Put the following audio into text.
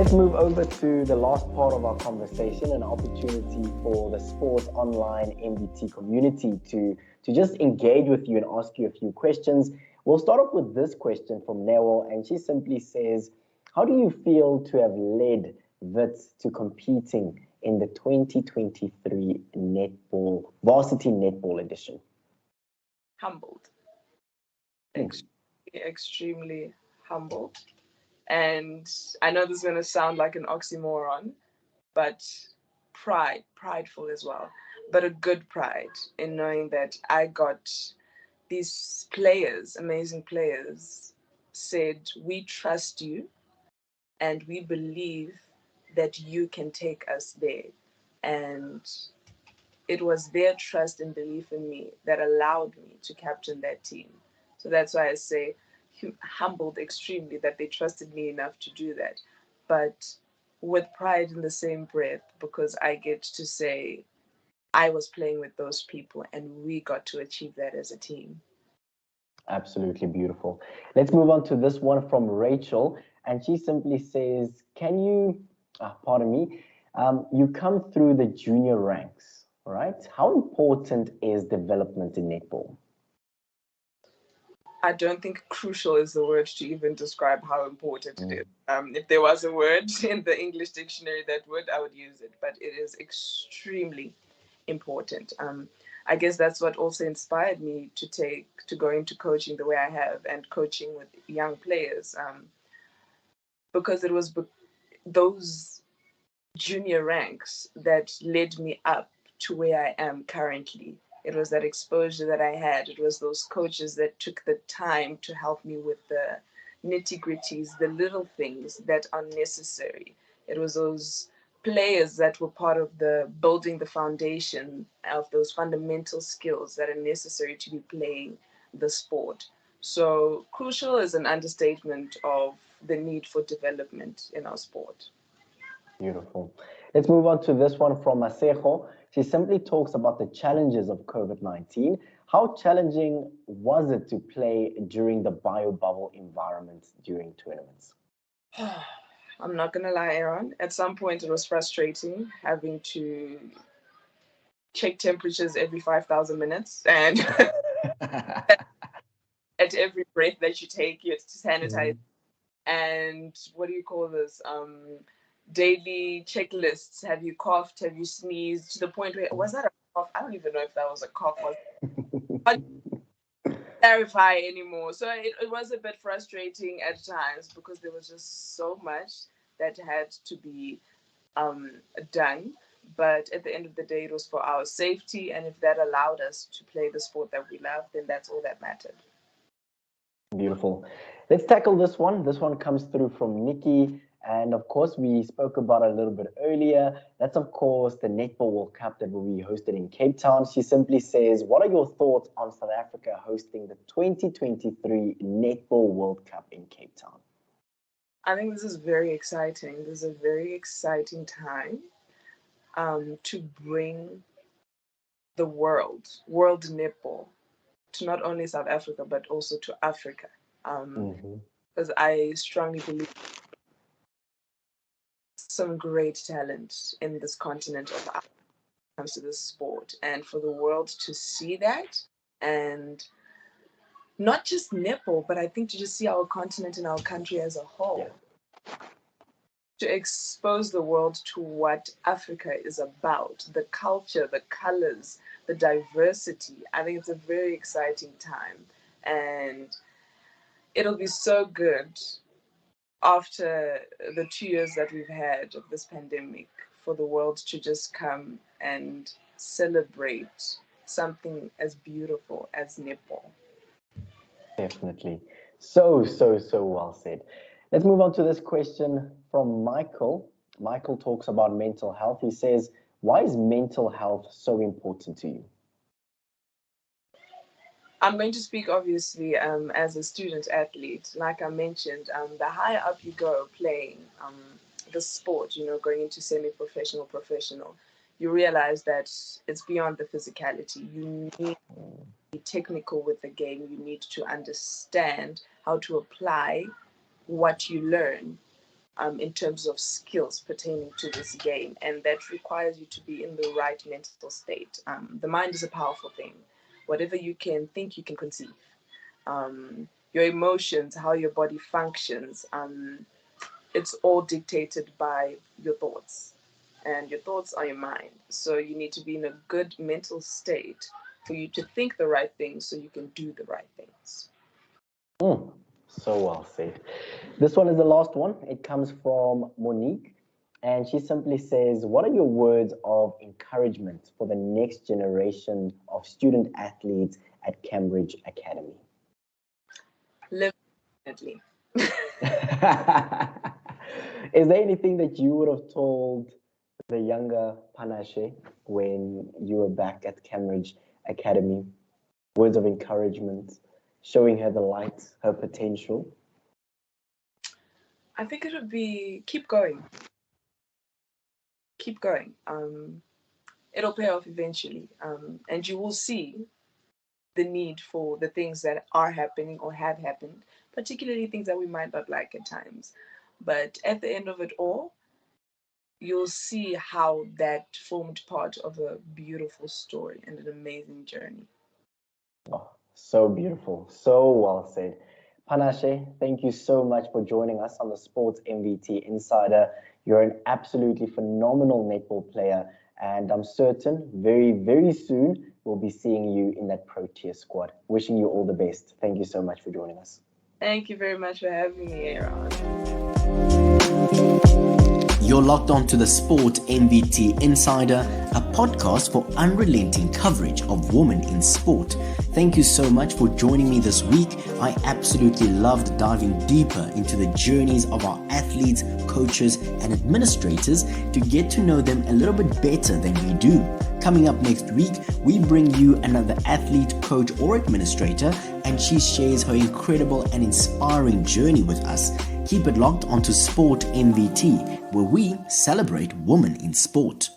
Let's move over to the last part of our conversation, an opportunity for the sports online MBT community to just engage with you and ask you a few questions. We'll start off with this question from 𝗀𝗃, and she simply says, how do you feel to have led 𝗀𝗃 to competing in the 2023 netball, varsity netball edition? Humbled. Thanks. Extremely humbled. And I know this is going to sound like an oxymoron, but prideful as well, but a good pride in knowing that I got these players, amazing players, said, we trust you and we believe that you can take us there. And it was their trust and belief in me that allowed me to captain that team. So that's why I say humbled extremely that they trusted me enough to do that, but with pride in the same breath, because I get to say I was playing with those people and we got to achieve that as a team. Absolutely beautiful. Let's move on to this one from Rachel, and she simply says, can you, pardon me, you come through the junior ranks, right? How important is development in netball? I don't think crucial is the word to even describe how important it is. If there was a word in the English dictionary that would, I would use it, but it is extremely important. I guess that's what also inspired me to go into coaching the way I have and coaching with young players, because it was those junior ranks that led me up to where I am currently. It was that exposure that I had. It was those coaches that took the time to help me with the nitty-gritties, the little things that are necessary. It was those players that were part of the building the foundation of those fundamental skills that are necessary to be playing the sport. So crucial is an understatement of the need for development in our sport. Beautiful. Let's move on to this one from 𝗀𝗃. She simply talks about the challenges of COVID-19. How challenging was it to play during the bio-bubble environment during tournaments? I'm not going to lie, Aaron. At some point, it was frustrating having to check temperatures every 5,000 minutes. And at every breath that you take, you have to sanitize. And what do you call this? Daily checklists. Have you coughed? Have you sneezed? To the point where, was that a cough? I don't even know if that was a cough. I can't clarify anymore. So it was a bit frustrating at times because there was just so much that had to be done. But at the end of the day, it was for our safety. And if that allowed us to play the sport that we love, then that's all that mattered. Beautiful. Let's tackle this one. This one comes through from Nikki. And of course, we spoke about it a little bit earlier. That's, of course, the Netball World Cup that will be hosted in Cape Town. She simply says, what are your thoughts on South Africa hosting the 2023 Netball World Cup in Cape Town? I think this is very exciting. This is a very exciting time to bring the world netball to not only South Africa, but also to Africa. Because I strongly believe some great talent in this continent of Africa when it comes to this sport, and for the world to see that, and not just netball, but I think to just see our continent and our country as a whole, to expose the world to what Africa is about, the culture, the colors, the diversity. I think it's a very exciting time, and it'll be so good after the 2 years that we've had of this pandemic for the world to just come and celebrate something as beautiful as netball. Definitely. So well said. Let's move on to this question from Michael. Michael talks about mental health. He says, why is mental health so important to you? I'm going to speak, obviously, as a student athlete. Like I mentioned, the higher up you go playing the sport, going into semi-professional, professional, you realize that it's beyond the physicality. You need to be technical with the game. You need to understand how to apply what you learn in terms of skills pertaining to this game, and that requires you to be in the right mental state. The mind is a powerful thing. Whatever you can think, you can conceive. Your emotions, how your body functions, it's all dictated by your thoughts, and your thoughts are your mind. So you need to be in a good mental state for you to think the right things so you can do the right things. So well said. This one is the last one. It comes from Monique, and she simply says, what are your words of encouragement for the next generation of student athletes at Cambridge Academy? Live definitely. Is there anything that you would have told the younger Panashe when you were back at Cambridge Academy? Words of encouragement, showing her the light, her potential? I think it would be keep going. Keep going. It'll pay off eventually, and you will see the need for the things that are happening or have happened, particularly things that we might not like at times. But at the end of it all, you'll see how that formed part of a beautiful story and an amazing journey. Oh, so beautiful. So well said. Panashe, thank you so much for joining us on the Sports MVT Insider. You're an absolutely phenomenal netball player, and I'm certain very, very soon we'll be seeing you in that Protea squad. Wishing you all the best. Thank you so much for joining us. Thank you very much for having me, Aaron. You're locked on to the Sport MVT Insider, a podcast for unrelenting coverage of women in sport. Thank you so much for joining me this week. I absolutely loved diving deeper into the journeys of our athletes, coaches, and administrators to get to know them a little bit better than we do. Coming up next week, we bring you another athlete, coach, or administrator, and she shares her incredible and inspiring journey with us. Keep it locked onto Sport MVT, where we celebrate women in sport.